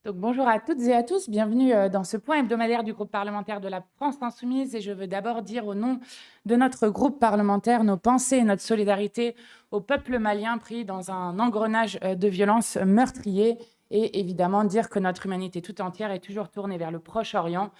Donc, bonjour à toutes et à tous, bienvenue dans ce point hebdomadaire du groupe parlementaire de la France Insoumise. Et je veux d'abord dire au nom de notre groupe parlementaire nos pensées et notre solidarité au peuple malien pris dans un engrenage de violence meurtrier. Et évidemment dire que notre humanité tout entière est toujours tournée vers le Proche-Orient.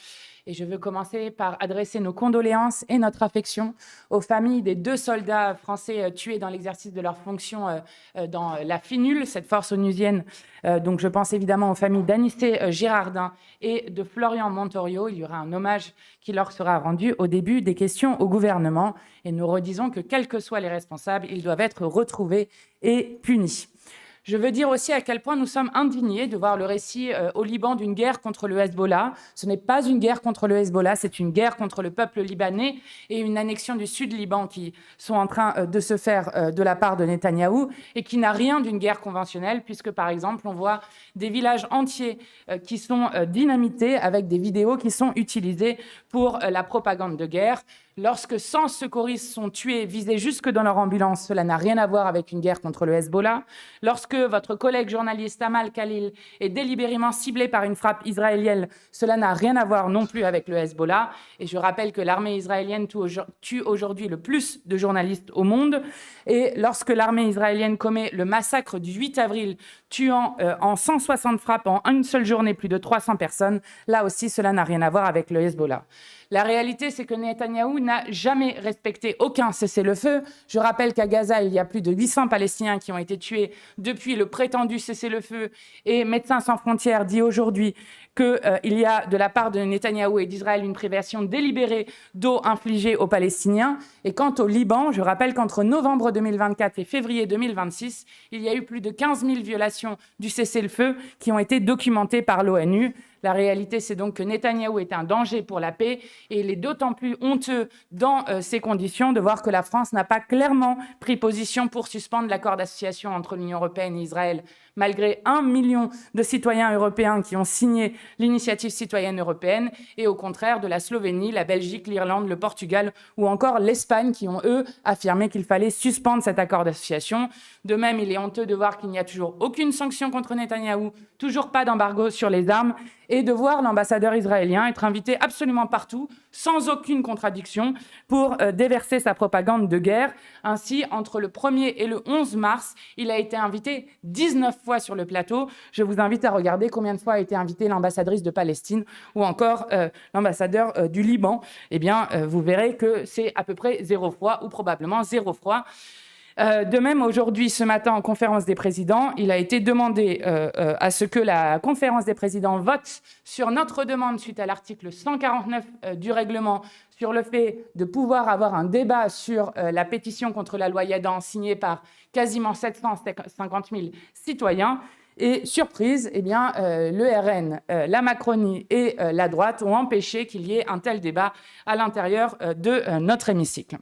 Et je veux commencer par adresser nos condoléances et notre affection aux familles des 2 soldats français tués dans l'exercice de leurs fonctions dans la FINUL, cette force onusienne. Donc je pense évidemment aux familles d'Anissé Girardin et de Florian Montorio. Il y aura un hommage qui leur sera rendu au début des questions au gouvernement. Et nous redisons que quels que soient les responsables, ils doivent être retrouvés et punis. Je veux dire aussi à quel point nous sommes indignés de voir le récit au Liban d'une guerre contre le Hezbollah. Ce n'est pas une guerre contre le Hezbollah, c'est une guerre contre le peuple libanais et une annexion du sud Liban qui sont en train de se faire de la part de Netanyahou et qui n'a rien d'une guerre conventionnelle puisque, par exemple, on voit des villages entiers qui sont dynamités avec des vidéos qui sont utilisées pour la propagande de guerre. Lorsque 100 secouristes sont tués, visés jusque dans leur ambulance, cela n'a rien à voir avec une guerre contre le Hezbollah. Lorsque votre collègue journaliste Amal Khalil est délibérément ciblé par une frappe israélienne, cela n'a rien à voir non plus avec le Hezbollah. Et je rappelle que l'armée israélienne tue aujourd'hui le plus de journalistes au monde. Et lorsque l'armée israélienne commet le massacre du 8 avril, tuant en 160 frappes en une seule journée plus de 300 personnes, là aussi, cela n'a rien à voir avec le Hezbollah. La réalité, c'est que Netanyahou n'a jamais respecté aucun cessez-le-feu. Je rappelle qu'à Gaza, il y a plus de 800 Palestiniens qui ont été tués depuis le prétendu cessez-le-feu. Et Médecins sans frontières dit aujourd'hui qu'il y a de la part de Netanyahou et d'Israël une privation délibérée d'eau infligée aux Palestiniens. Et quant au Liban, je rappelle qu'entre novembre 2024 et février 2026, il y a eu plus de 15 000 violations du cessez-le-feu qui ont été documentées par l'ONU. La réalité, c'est donc que Netanyahou est un danger pour la paix et il est d'autant plus honteux dans ces conditions de voir que la France n'a pas clairement pris position pour suspendre l'accord d'association entre l'Union européenne et Israël, malgré 1 million de citoyens européens qui ont signé l'initiative citoyenne européenne, et au contraire de la Slovénie, la Belgique, l'Irlande, le Portugal ou encore l'Espagne qui ont, eux, affirmé qu'il fallait suspendre cet accord d'association. De même, il est honteux de voir qu'il n'y a toujours aucune sanction contre Netanyahou, toujours pas d'embargo sur les armes, et de voir l'ambassadeur israélien être invité absolument partout, sans aucune contradiction, pour déverser sa propagande de guerre. Ainsi, entre le 1er et le 11 mars, il a été invité 19 fois sur le plateau. Je vous invite à regarder combien de fois a été invitée l'ambassadrice de Palestine ou encore l'ambassadeur du Liban. Eh bien, vous verrez que c'est à peu près 0 fois ou probablement 0 fois. De même, aujourd'hui, ce matin, en conférence des présidents, il a été demandé à ce que la conférence des présidents vote sur notre demande suite à l'article 149 du règlement sur le fait de pouvoir avoir un débat sur la pétition contre la loi Yadan signée par quasiment 750 000 citoyens. Et surprise, eh bien, le RN, la Macronie et la droite ont empêché qu'il y ait un tel débat à l'intérieur de notre hémicycle.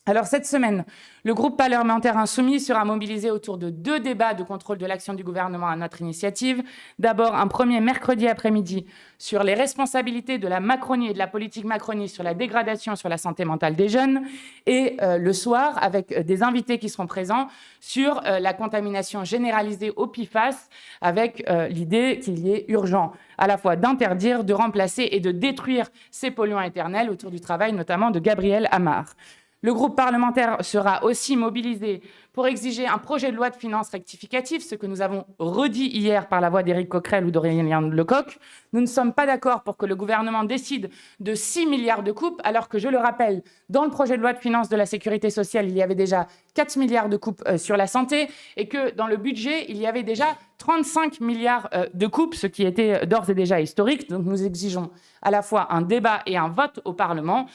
Alors cette semaine, le groupe parlementaire insoumis sera mobilisé autour de 2 débats de contrôle de l'action du gouvernement à notre initiative. D'abord, un premier mercredi après-midi sur les responsabilités de la Macronie et de la politique Macronie sur la dégradation sur la santé mentale des jeunes. Et le soir, avec des invités qui seront présents, sur la contamination généralisée au PFAS, avec l'idée qu'il y ait urgent à la fois d'interdire, de remplacer et de détruire ces polluants éternels autour du travail notamment de Gabriel Amar. Le groupe parlementaire sera aussi mobilisé pour exiger un projet de loi de finances rectificatif, ce que nous avons redit hier par la voix d'Éric Coquerel ou d'Aurélien Lecoq. Nous ne sommes pas d'accord pour que le gouvernement décide de 6 milliards de coupes, alors que, je le rappelle, dans le projet de loi de finances de la sécurité sociale, il y avait déjà 4 milliards de coupes sur la santé et que dans le budget, il y avait déjà 35 milliards de coupes, ce qui était d'ores et déjà historique. Donc nous exigeons à la fois un débat et un vote au Parlement.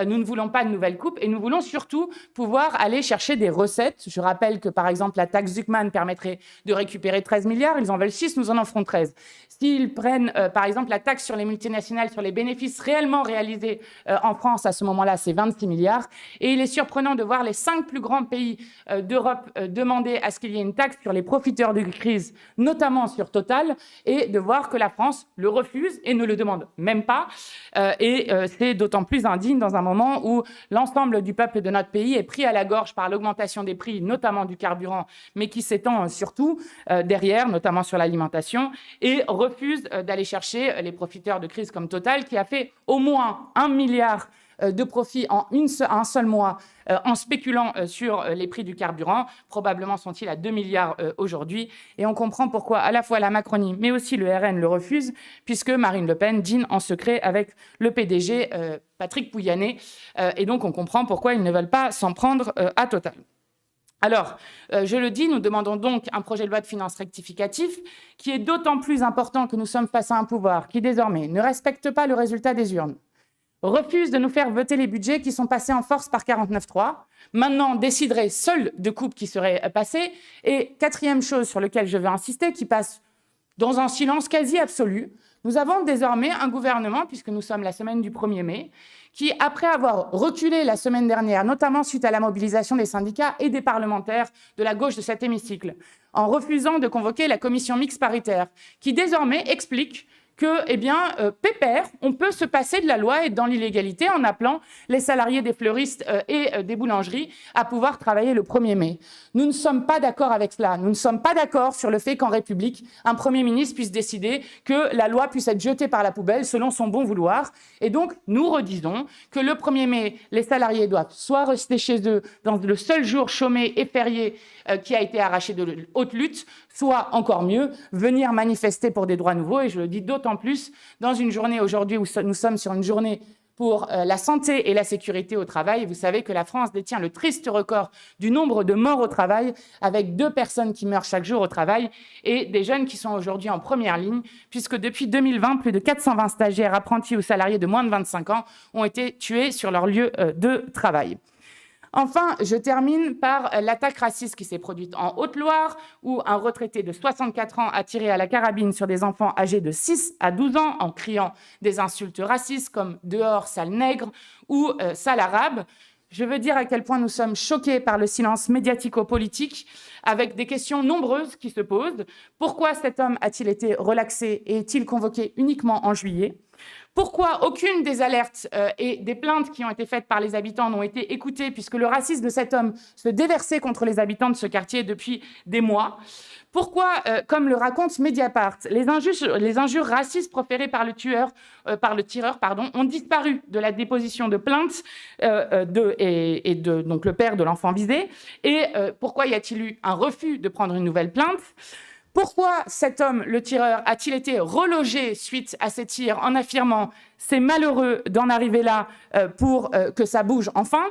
Nous ne voulons pas de nouvelles coupes et nous voulons surtout pouvoir aller chercher des recettes. Je rappelle que, par exemple, la taxe Zuckman permettrait de récupérer 13 milliards. Ils en veulent 6, nous en offrons 13. S'ils prennent, par exemple, exemple, la taxe sur les multinationales, sur les bénéfices réellement réalisés en France à ce moment-là, c'est 26 milliards. Et il est surprenant de voir les 5 plus grands pays d'Europe demander à ce qu'il y ait une taxe sur les profiteurs de crise, notamment sur Total, et de voir que la France le refuse et ne le demande même pas. C'est d'autant plus indigne dans un moment où l'ensemble du peuple de notre pays est pris à la gorge par l'augmentation des prix, notamment du carburant, mais qui s'étend surtout derrière, notamment sur l'alimentation, et refuse d'aller chercher les profiteurs de crise comme Total, qui a fait au moins 1 milliard de profit en un seul mois en spéculant sur les prix du carburant. Probablement sont-ils à 2 milliards aujourd'hui. Et on comprend pourquoi à la fois la Macronie, mais aussi le RN le refusent, puisque Marine Le Pen dîne en secret avec le PDG Patrick Pouyanné. Et donc on comprend pourquoi ils ne veulent pas s'en prendre à Total. Alors, je le dis, nous demandons donc un projet de loi de finances rectificatif qui est d'autant plus important que nous sommes face à un pouvoir qui désormais ne respecte pas le résultat des urnes, refuse de nous faire voter les budgets qui sont passés en force par 49.3, maintenant déciderait seul de coupes qui seraient passées, et quatrième chose sur laquelle je veux insister, qui passe dans un silence quasi absolu, nous avons désormais un gouvernement, puisque nous sommes la semaine du 1er mai, qui, après avoir reculé la semaine dernière, notamment suite à la mobilisation des syndicats et des parlementaires de la gauche de cet hémicycle, en refusant de convoquer la commission mixte paritaire, qui désormais explique que, pépère, on peut se passer de la loi et dans l'illégalité en appelant les salariés des fleuristes et des boulangeries à pouvoir travailler le 1er mai. Nous ne sommes pas d'accord avec cela. Nous ne sommes pas d'accord sur le fait qu'en République, un Premier ministre puisse décider que la loi puisse être jetée par la poubelle selon son bon vouloir. Et donc, nous redisons que le 1er mai, les salariés doivent soit rester chez eux dans le seul jour chômé et férié qui a été arraché de haute lutte, soit, encore mieux, venir manifester pour des droits nouveaux. Et je le dis d'autant plus dans une journée aujourd'hui où nous sommes sur une journée pour la santé et la sécurité au travail. Vous savez que la France détient le triste record du nombre de morts au travail, avec 2 personnes qui meurent chaque jour au travail et des jeunes qui sont aujourd'hui en première ligne, puisque depuis 2020, plus de 420 stagiaires, apprentis ou salariés de moins de 25 ans ont été tués sur leur lieu de travail. Enfin, je termine par l'attaque raciste qui s'est produite en Haute-Loire, où un retraité de 64 ans a tiré à la carabine sur des enfants âgés de 6 à 12 ans en criant des insultes racistes comme « dehors, sale nègre » ou « sale arabe ». Je veux dire à quel point nous sommes choqués par le silence médiatico-politique, avec des questions nombreuses qui se posent. Pourquoi cet homme a-t-il été relaxé et est-il convoqué uniquement en juillet ? Pourquoi aucune des alertes et des plaintes qui ont été faites par les habitants n'ont été écoutées, puisque le racisme de cet homme se déversait contre les habitants de ce quartier depuis des mois ? Pourquoi, comme le raconte Mediapart, les injures racistes proférées par le tireur, ont disparu de la déposition de plainte donc le père de l'enfant visé ? Et pourquoi y a-t-il eu un refus de prendre une nouvelle plainte ? Pourquoi cet homme, le tireur, a-t-il été relogé suite à ces tirs en affirmant « c'est malheureux d'en arriver là pour que ça bouge enfin » ?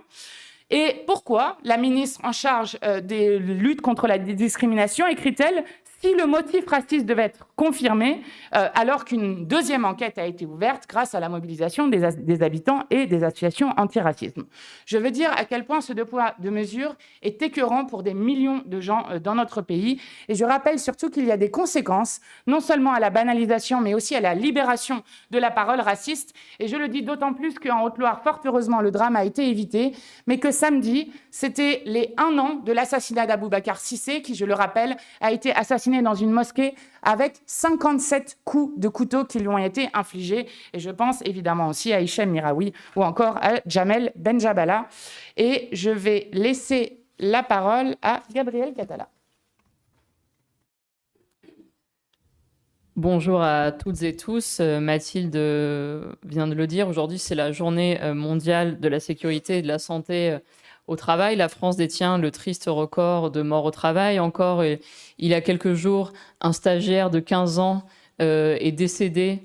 Et pourquoi la ministre en charge des luttes contre la discrimination écrit-elle « si le motif raciste devait être confirmé », alors qu'une deuxième enquête a été ouverte grâce à la mobilisation des habitants et des associations antiracisme. Je veux dire à quel point ce deux poids, deux mesures est écœurant pour des millions de gens dans notre pays. Et je rappelle surtout qu'il y a des conséquences, non seulement à la banalisation, mais aussi à la libération de la parole raciste. Et je le dis d'autant plus qu'en Haute-Loire, fort heureusement, le drame a été évité, mais que samedi, c'était les 1 an de l'assassinat d'Aboubacar Cissé, qui, je le rappelle, a été assassiné dans une mosquée avec 57 coups de couteau qui lui ont été infligés. Et je pense évidemment aussi à Hichem Miraoui ou encore à Jamel Benjabala. Et je vais laisser la parole à Gabriel Catala. Bonjour à toutes et tous. Mathilde vient de le dire, aujourd'hui c'est la journée mondiale de la sécurité et de la santé au travail. La France détient le triste record de morts au travail. Encore il y a quelques jours, un stagiaire de 15 ans est décédé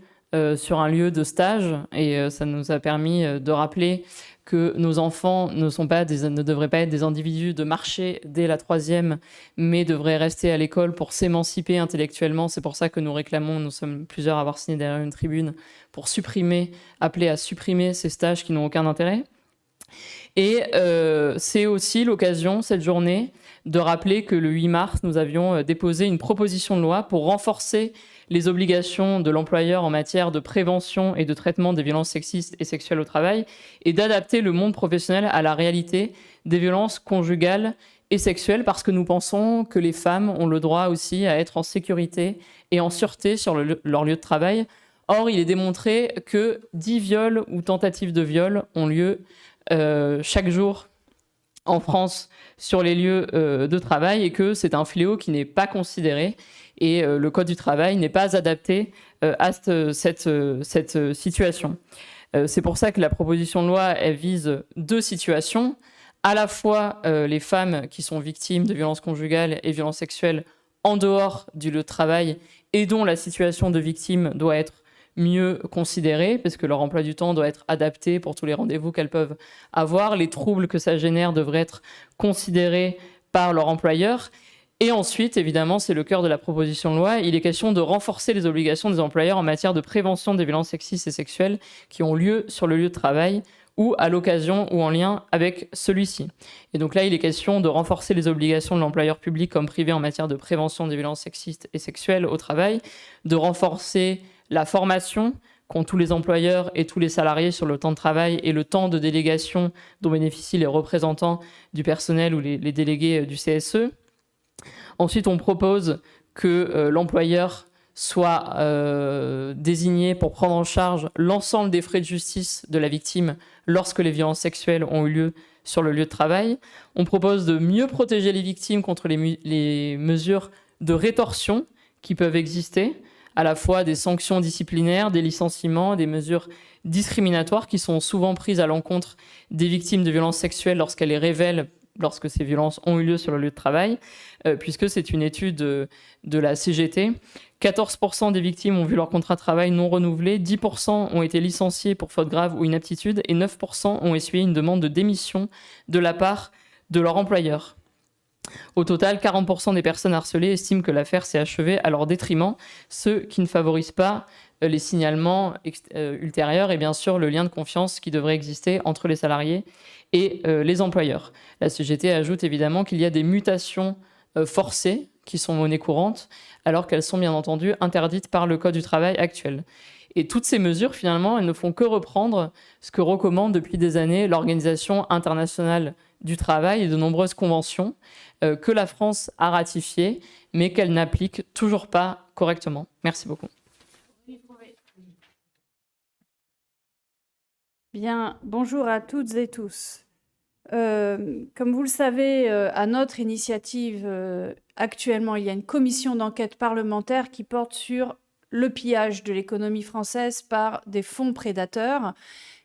sur un lieu de stage et ça nous a permis de rappeler que nos enfants ne devraient pas être des individus de marché dès la 3e, mais devraient rester à l'école pour s'émanciper intellectuellement. C'est pour ça que nous réclamons, nous sommes plusieurs à avoir signé derrière une tribune, pour appeler à supprimer ces stages qui n'ont aucun intérêt. Et c'est aussi l'occasion, cette journée, de rappeler que le 8 mars, nous avions déposé une proposition de loi pour renforcer les obligations de l'employeur en matière de prévention et de traitement des violences sexistes et sexuelles au travail et d'adapter le monde professionnel à la réalité des violences conjugales et sexuelles, parce que nous pensons que les femmes ont le droit aussi à être en sécurité et en sûreté sur leur lieu de travail. Or, il est démontré que 10 viols ou tentatives de viol ont lieu chaque jour en France sur les lieux de travail, et que c'est un fléau qui n'est pas considéré, et le Code du travail n'est pas adapté à cette situation. C'est pour ça que la proposition de loi, elle vise deux situations, à la fois les femmes qui sont victimes de violences conjugales et violences sexuelles en dehors du lieu de travail et dont la situation de victime doit être mieux considérée, parce que leur emploi du temps doit être adapté pour tous les rendez-vous qu'elles peuvent avoir. Les troubles que ça génère devraient être considérés par leur employeur. Et ensuite, évidemment, c'est le cœur de la proposition de loi, il est question de renforcer les obligations des employeurs en matière de prévention des violences sexistes et sexuelles qui ont lieu sur le lieu de travail ou à l'occasion ou en lien avec celui-ci. Et donc là, il est question de renforcer les obligations de l'employeur public comme privé en matière de prévention des violences sexistes et sexuelles au travail, de renforcer la formation qu'ont tous les employeurs et tous les salariés sur le temps de travail et le temps de délégation dont bénéficient les représentants du personnel ou les délégués du CSE. Ensuite, on propose que l'employeur soit désigné pour prendre en charge l'ensemble des frais de justice de la victime lorsque les violences sexuelles ont eu lieu sur le lieu de travail. On propose de mieux protéger les victimes contre les mesures de rétorsion qui peuvent exister, à la fois des sanctions disciplinaires, des licenciements, des mesures discriminatoires qui sont souvent prises à l'encontre des victimes de violences sexuelles lorsqu'elles les révèlent, lorsque ces violences ont eu lieu sur le lieu de travail, puisque c'est une étude de la CGT. 14% des victimes ont vu leur contrat de travail non renouvelé, 10% ont été licenciés pour faute grave ou inaptitude, et 9% ont essuyé une demande de démission de la part de leur employeur. Au total, 40% des personnes harcelées estiment que l'affaire s'est achevée à leur détriment, ce qui ne favorise pas les signalements ultérieurs et bien sûr le lien de confiance qui devrait exister entre les salariés et les employeurs. La CGT ajoute évidemment qu'il y a des mutations forcées qui sont monnaie courante, alors qu'elles sont bien entendu interdites par le Code du travail actuel. Et toutes ces mesures, finalement, elles ne font que reprendre ce que recommande depuis des années l'Organisation internationale du travail et de nombreuses conventions que la France a ratifiées, mais qu'elle n'applique toujours pas correctement. Merci beaucoup. Bien, bonjour à toutes et tous. Comme vous le savez, à notre initiative, actuellement, il y a une commission d'enquête parlementaire qui porte sur le pillage de l'économie française par des fonds prédateurs.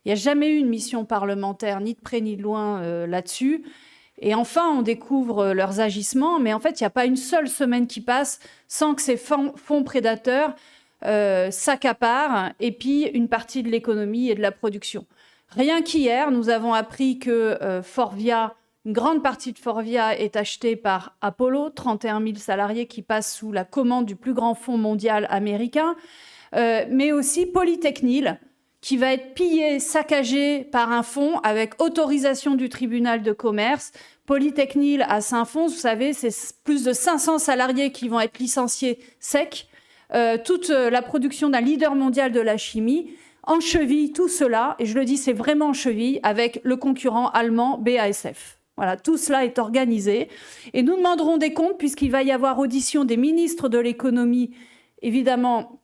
Il n'y a jamais eu une mission parlementaire, ni de près ni de loin, là-dessus. Et enfin, on découvre leurs agissements, mais en fait, il n'y a pas une seule semaine qui passe sans que ces fonds prédateurs s'accaparent et pillent une partie de l'économie et de la production. Rien qu'hier, nous avons appris que Forvia, une grande partie de Forvia est achetée par Apollo, 31 000 salariés qui passent sous la commande du plus grand fonds mondial américain, mais aussi Polytechnil, qui va être pillé, saccagé par un fonds avec autorisation du tribunal de commerce. Polytechnil à Saint-Fons, vous savez, c'est plus de 500 salariés qui vont être licenciés secs. Toute la production d'un leader mondial de la chimie encheville tout cela, et je le dis, c'est vraiment en cheville, avec le concurrent allemand BASF. Voilà, tout cela est organisé. Et nous demanderons des comptes, puisqu'il va y avoir audition des ministres de l'économie, évidemment,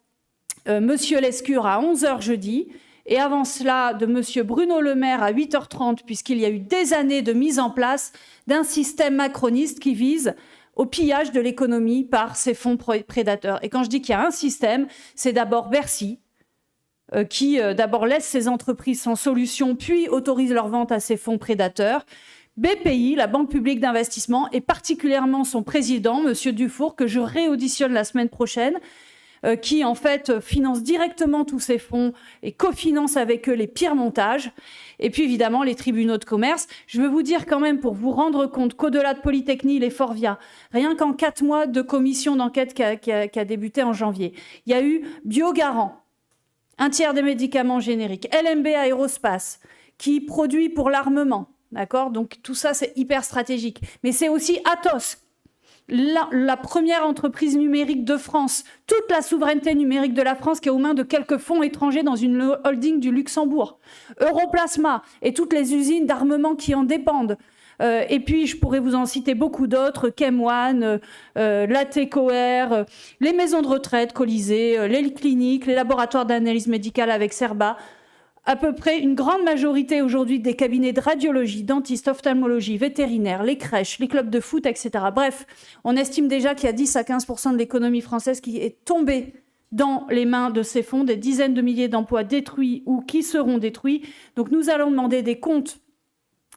Monsieur Lescure à 11h jeudi, et avant cela, de Monsieur Bruno Le Maire à 8h30, puisqu'il y a eu des années de mise en place d'un système macroniste qui vise au pillage de l'économie par ces fonds prédateurs. Et quand je dis qu'il y a un système, c'est d'abord Bercy, qui d'abord laisse ces entreprises sans solution, puis autorise leur vente à ces fonds prédateurs. BPI, la Banque publique d'investissement, et particulièrement son président, M. Dufour, que je réauditionne la semaine prochaine, qui en fait finance directement tous ces fonds et cofinance avec eux les pires montages. Et puis évidemment les tribunaux de commerce. Je veux vous dire quand même, pour vous rendre compte qu'au-delà de Polytechnil et Forvia, rien qu'en 4 mois de commission d'enquête qui a débuté en janvier, il y a eu Biogarant, un tiers des médicaments génériques, LMB Aérospace, qui produit pour l'armement, d'accord? Donc tout ça, c'est hyper stratégique. Mais c'est aussi Atos, la première entreprise numérique de France, toute la souveraineté numérique de la France qui est aux mains de quelques fonds étrangers dans une holding du Luxembourg. Europlasma et toutes les usines d'armement qui en dépendent. Et puis, je pourrais vous en citer beaucoup d'autres, Chem1, l'ATCOR, les maisons de retraite, Colisée, les cliniques, les laboratoires d'analyse médicale avec Cerba. À peu près une grande majorité aujourd'hui des cabinets de radiologie, dentistes, ophtalmologie, vétérinaires, les crèches, les clubs de foot, etc. Bref, on estime déjà qu'il y a 10 à 15% de l'économie française qui est tombée dans les mains de ces fonds, des dizaines de milliers d'emplois détruits ou qui seront détruits. Donc nous allons demander des comptes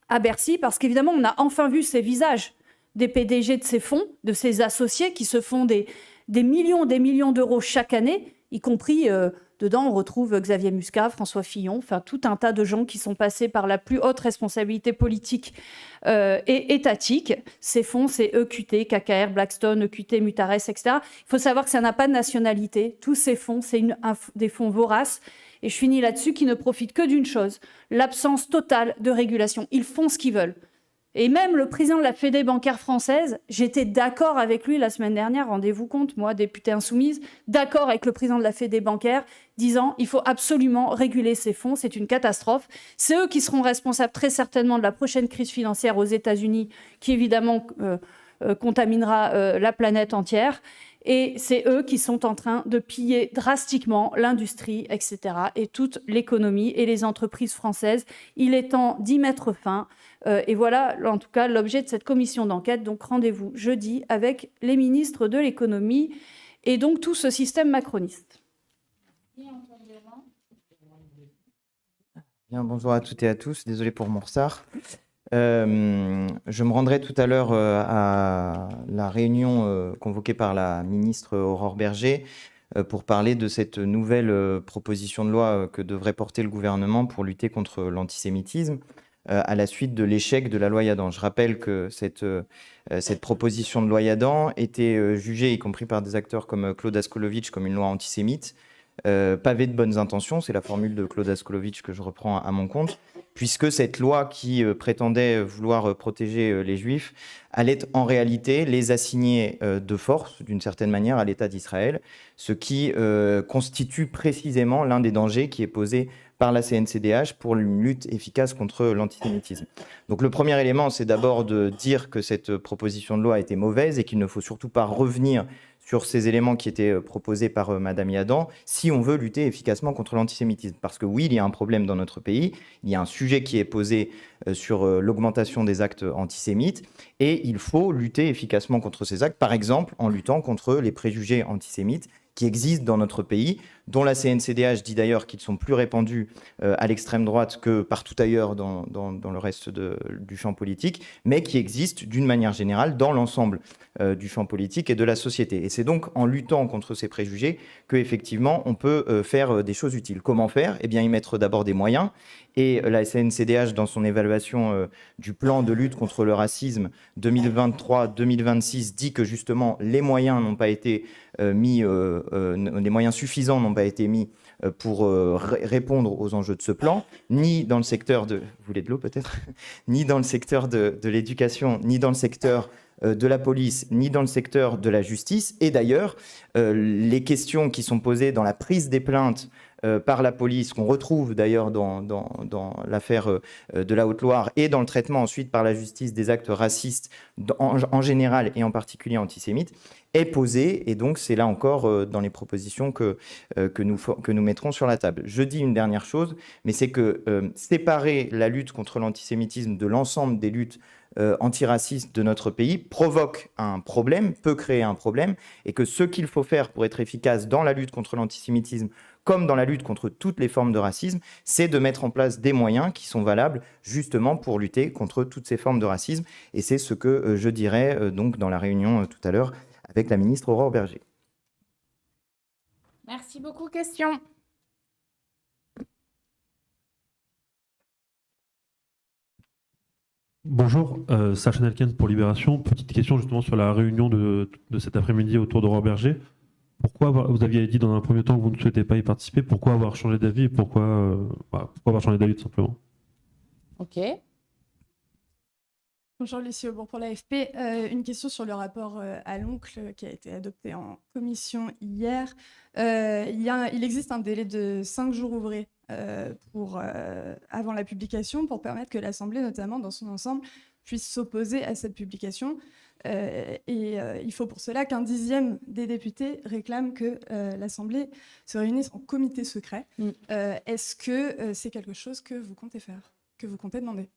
à Bercy parce qu'évidemment, on a enfin vu ces visages des PDG de ces fonds, de ces associés qui se font des millions d'euros chaque année, y compris... Dedans, on retrouve Xavier Muscat, François Fillon, enfin tout un tas de gens qui sont passés par la plus haute responsabilité politique et étatique. Ces fonds, c'est EQT, KKR, Blackstone, EQT, Mutares, etc. Il faut savoir que ça n'a pas de nationalité. Tous ces fonds, c'est des fonds voraces. Et je finis là-dessus, qui ne profitent que d'une chose, l'absence totale de régulation. Ils font ce qu'ils veulent. Et même le président de la Fédé bancaire française, j'étais d'accord avec lui la semaine dernière, rendez-vous compte, moi, députée insoumise, d'accord avec le président de la Fédé bancaire, disant il faut absolument réguler ces fonds, c'est une catastrophe. C'est eux qui seront responsables très certainement de la prochaine crise financière aux États-Unis, qui évidemment contaminera la planète entière. Et c'est eux qui sont en train de piller drastiquement l'industrie, etc., et toute l'économie et les entreprises françaises. Il est temps d'y mettre fin. Et voilà, en tout cas, l'objet de cette commission d'enquête. Donc, rendez-vous jeudi avec les ministres de l'économie et donc tout ce système macroniste. Bien, bonjour à toutes et à tous. Désolé pour mon retard. Je me rendrai tout à l'heure à la réunion convoquée par la ministre Aurore Bergé pour parler de cette nouvelle proposition de loi que devrait porter le gouvernement pour lutter contre l'antisémitisme à la suite de l'échec de la loi Yadan. Je rappelle que cette proposition de loi Yadan était jugée, y compris par des acteurs comme Claude Askolovitch, comme une loi antisémite, pavé de bonnes intentions, c'est la formule de Claude Askolovitch que je reprends à mon compte, puisque cette loi qui prétendait vouloir protéger les Juifs allait en réalité les assigner de force, d'une certaine manière, à l'État d'Israël, ce qui constitue précisément l'un des dangers qui est posé par la CNCDH pour une lutte efficace contre l'antisémitisme. Donc le premier élément, c'est d'abord de dire que cette proposition de loi était mauvaise et qu'il ne faut surtout pas revenir sur ces éléments qui étaient proposés par Madame Yadan, si on veut lutter efficacement contre l'antisémitisme. Parce que oui, il y a un problème dans notre pays, il y a un sujet qui est posé sur l'augmentation des actes antisémites, et il faut lutter efficacement contre ces actes, par exemple en luttant contre les préjugés antisémites qui existent dans notre pays, dont la CNCDH dit d'ailleurs qu'ils sont plus répandus à l'extrême droite que partout ailleurs dans le reste du champ politique, mais qui existent d'une manière générale dans l'ensemble du champ politique et de la société. Et c'est donc en luttant contre ces préjugés qu'effectivement on peut faire des choses utiles. Comment faire ? Eh bien, y mettre d'abord des moyens. Et la CNCDH, dans son évaluation du plan de lutte contre le racisme 2023-2026, dit que justement les moyens n'ont pas été mis, les moyens suffisants n'ont pas été mis pour répondre aux enjeux de ce plan, ni dans le secteur de... Vous voulez de l'eau peut-être ? Ni dans le secteur de l'éducation, ni dans le secteur de la police, ni dans le secteur de la justice. Et d'ailleurs, les questions qui sont posées dans la prise des plaintes par la police, qu'on retrouve d'ailleurs dans l'affaire de la Haute-Loire et dans le traitement ensuite par la justice des actes racistes en général et en particulier antisémites, est posée. Et donc c'est là encore dans les propositions que nous mettrons sur la table. Je dis une dernière chose, mais c'est que séparer la lutte contre l'antisémitisme de l'ensemble des luttes antiracistes de notre pays provoque un problème, peut créer un problème, et que ce qu'il faut faire pour être efficace dans la lutte contre l'antisémitisme comme dans la lutte contre toutes les formes de racisme, c'est de mettre en place des moyens qui sont valables justement pour lutter contre toutes ces formes de racisme. Et c'est ce que je dirais donc dans la réunion tout à l'heure avec la ministre Aurore Bergé. Merci beaucoup. Question ? Bonjour, Sacha Nelken pour Libération. Petite question justement sur la réunion de cet après-midi autour d'Aurore Bergé. Pourquoi vous aviez dit dans un premier temps que vous ne souhaitez pas y participer, pourquoi avoir changé d'avis et pourquoi avoir changé d'avis tout simplement ? Ok. Bonjour, Lucie Aubourg pour l'AFP. Une question sur le rapport à l'oncle qui a été adopté en commission hier. Il existe un délai de 5 jours ouvrés avant la publication pour permettre que l'Assemblée, notamment dans son ensemble, puisse s'opposer à cette publication. Il faut pour cela qu'un dixième des députés réclame que l'Assemblée se réunisse en comité secret. Est-ce que c'est quelque chose que vous comptez faire, que vous comptez demander ?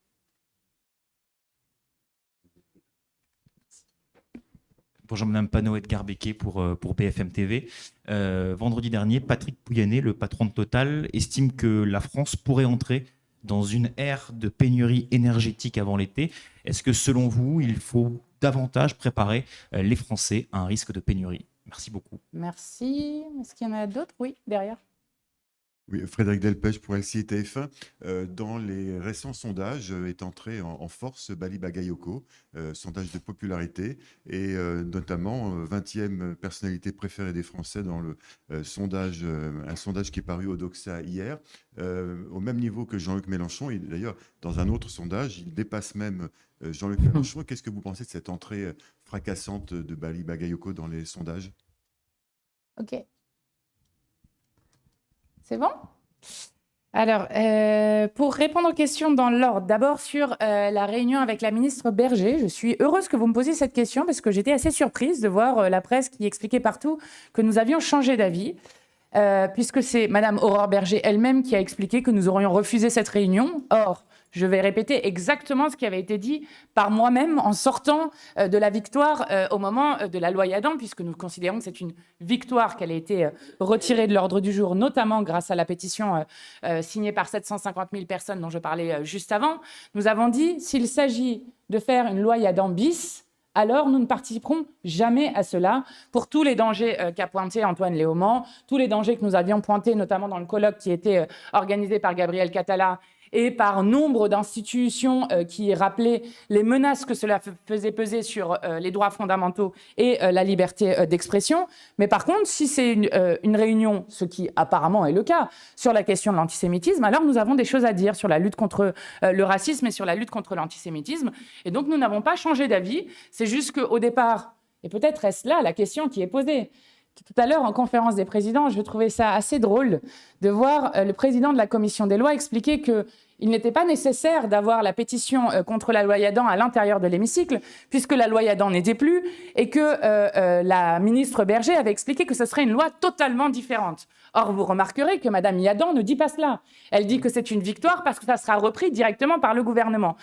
Bonjour Madame Panot, Edgar Becquet pour BFM TV. Vendredi dernier, Patrick Pouyanné, le patron de Total, estime que la France pourrait entrer dans une ère de pénurie énergétique avant l'été. Est-ce que selon vous, il faut davantage préparer les Français à un risque de pénurie? Merci beaucoup. Merci. Est-ce qu'il y en a d'autres? Oui, derrière. Oui, Frédéric Delpech pour LCI et TF1. Dans les récents sondages est entré en force Bali Bagayoko, sondage de popularité, et notamment 20e personnalité préférée des Français dans le sondage, un sondage qui est paru au Doxa hier, au même niveau que Jean-Luc Mélenchon. Et d'ailleurs, dans un autre sondage, il dépasse même Jean-Luc Mélenchon. Qu'est-ce que vous pensez de cette entrée fracassante de Bali Bagayoko dans les sondages? Ok. C'est bon? Alors, pour répondre aux questions dans l'ordre, d'abord sur la réunion avec la ministre Berger, je suis heureuse que vous me posiez cette question parce que j'étais assez surprise de voir la presse qui expliquait partout que nous avions changé d'avis, puisque c'est Madame Aurore Berger elle-même qui a expliqué que nous aurions refusé cette réunion. Or, je vais répéter exactement ce qui avait été dit par moi-même en sortant de la victoire au moment de la loi Yadan, puisque nous considérons que c'est une victoire qu'elle a été retirée de l'ordre du jour, notamment grâce à la pétition signée par 750 000 personnes dont je parlais juste avant. Nous avons dit, s'il s'agit de faire une loi Yadan bis, alors nous ne participerons jamais à cela pour tous les dangers qu'a pointé Antoine Léaumont, tous les dangers que nous avions pointés, notamment dans le colloque qui était organisé par Gabriel Catala et par nombre d'institutions qui rappelaient les menaces que cela faisait peser sur les droits fondamentaux et la liberté d'expression. Mais par contre, si c'est une réunion, ce qui apparemment est le cas, sur la question de l'antisémitisme, alors nous avons des choses à dire sur la lutte contre le racisme et sur la lutte contre l'antisémitisme. Et donc nous n'avons pas changé d'avis. C'est juste qu'au départ, et peut-être est-ce là la question qui est posée, tout à l'heure, en conférence des présidents, je trouvais ça assez drôle de voir le président de la commission des lois expliquer qu'il n'était pas nécessaire d'avoir la pétition contre la loi Yadan à l'intérieur de l'hémicycle, puisque la loi Yadan n'était plus, et que la ministre Berger avait expliqué que ce serait une loi totalement différente. Or, vous remarquerez que Mme Yadan ne dit pas cela. Elle dit que c'est une victoire parce que ça sera repris directement par le gouvernement.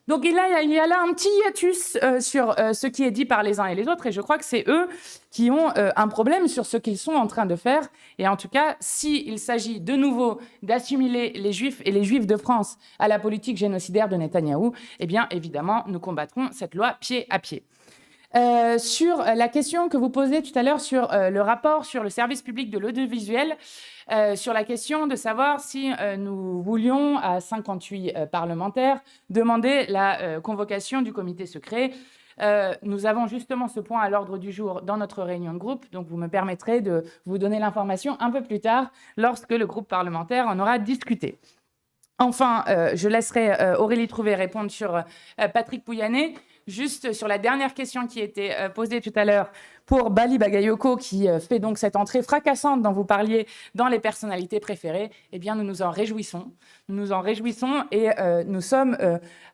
Donc il y a là un petit hiatus sur ce qui est dit par les uns et les autres, et je crois que c'est eux qui ont un problème sur ce qu'ils sont en train de faire. Et en tout cas, s'il s'agit de nouveau d'assimiler les Juifs et les Juifs de France à la politique génocidaire de Netanyahou, eh bien évidemment, nous combattrons cette loi pied à pied. Sur la question que vous posiez tout à l'heure sur le rapport sur le service public de l'audiovisuel, sur la question de savoir si nous voulions, à 58 parlementaires, demander la convocation du comité secret. Nous avons justement ce point à l'ordre du jour dans notre réunion de groupe, donc vous me permettrez de vous donner l'information un peu plus tard, lorsque le groupe parlementaire en aura discuté. Enfin, je laisserai Aurélie Trouvé répondre sur Patrick Pouyanné. Juste sur la dernière question qui était posée tout à l'heure pour Bali Bagayoko, qui fait donc cette entrée fracassante dont vous parliez dans les personnalités préférées, eh bien nous nous en réjouissons. Nous nous en réjouissons et nous sommes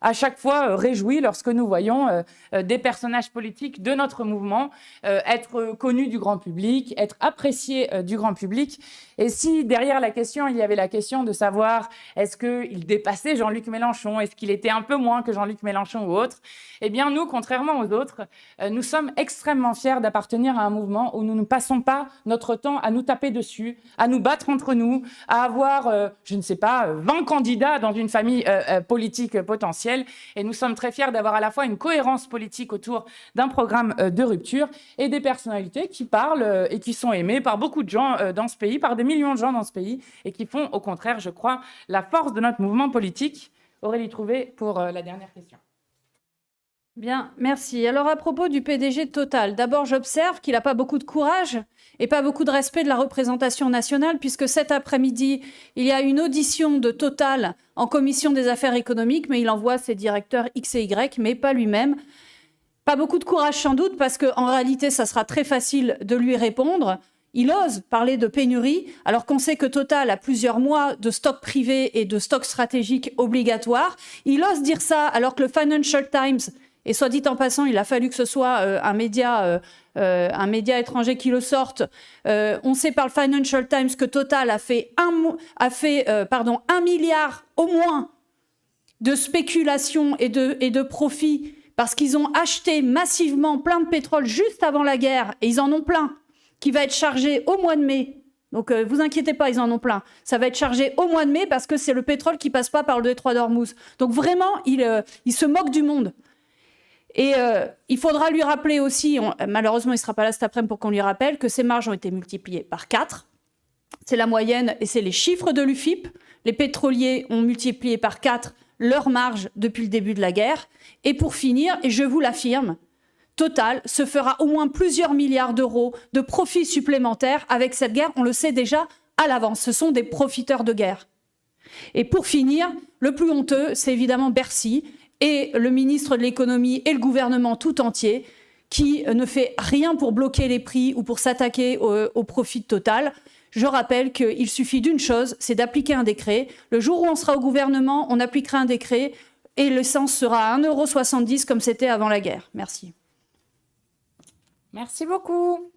à chaque fois réjouis lorsque nous voyons des personnages politiques de notre mouvement être connus du grand public, être appréciés du grand public. Et si derrière la question, il y avait la question de savoir est-ce qu'il dépassait Jean-Luc Mélenchon, est-ce qu'il était un peu moins que Jean-Luc Mélenchon ou autre, eh bien nous, contrairement aux autres, nous sommes extrêmement fiers d'appartenir à un mouvement où nous ne passons pas notre temps à nous taper dessus, à nous battre entre nous, à avoir, je ne sais pas, 20 candidats dans une famille politique potentielle. Et nous sommes très fiers d'avoir à la fois une cohérence politique autour d'un programme de rupture et des personnalités qui parlent et qui sont aimées par beaucoup de gens dans ce pays, par des millions de gens dans ce pays, et qui font au contraire, je crois, la force de notre mouvement politique. Aurélie Trouvé pour la dernière question. Bien, merci. Alors à propos du PDG de Total, d'abord j'observe qu'il n'a pas beaucoup de courage et pas beaucoup de respect de la représentation nationale, puisque cet après-midi, il y a une audition de Total en commission des affaires économiques, mais il envoie ses directeurs X et Y, mais pas lui-même. Pas beaucoup de courage sans doute, parce qu'en réalité, ça sera très facile de lui répondre. Il ose parler de pénurie, alors qu'on sait que Total a plusieurs mois de stock privé et de stock stratégique obligatoire. Il ose dire ça alors que le Financial Times, et soit dit en passant, il a fallu que ce soit un média étranger qui le sorte. On sait par le Financial Times que Total a fait 1 milliard au moins de spéculation et de profit, parce qu'ils ont acheté massivement plein de pétrole juste avant la guerre, et ils en ont plein, qui va être chargé au mois de mai. Donc, vous inquiétez pas, ils en ont plein. Ça va être chargé au mois de mai parce que c'est le pétrole qui passe pas par le détroit d'Ormuz. Donc, vraiment, il se moque du monde. Et il faudra lui rappeler aussi, malheureusement, il ne sera pas là cet après-midi pour qu'on lui rappelle, que ces marges ont été multipliées par 4. C'est la moyenne et c'est les chiffres de l'UFIP. Les pétroliers ont multiplié par 4 leurs marges depuis le début de la guerre. Et pour finir, et je vous l'affirme, Total se fera au moins plusieurs milliards d'euros de profits supplémentaires avec cette guerre. On le sait déjà à l'avance. Ce sont des profiteurs de guerre. Et pour finir, le plus honteux, c'est évidemment Bercy et le ministre de l'économie et le gouvernement tout entier qui ne fait rien pour bloquer les prix ou pour s'attaquer au profit de Total. Je rappelle qu'il suffit d'une chose, c'est d'appliquer un décret. Le jour où on sera au gouvernement, on appliquera un décret et l'essence sera à 1,70 € comme c'était avant la guerre. Merci. Merci beaucoup.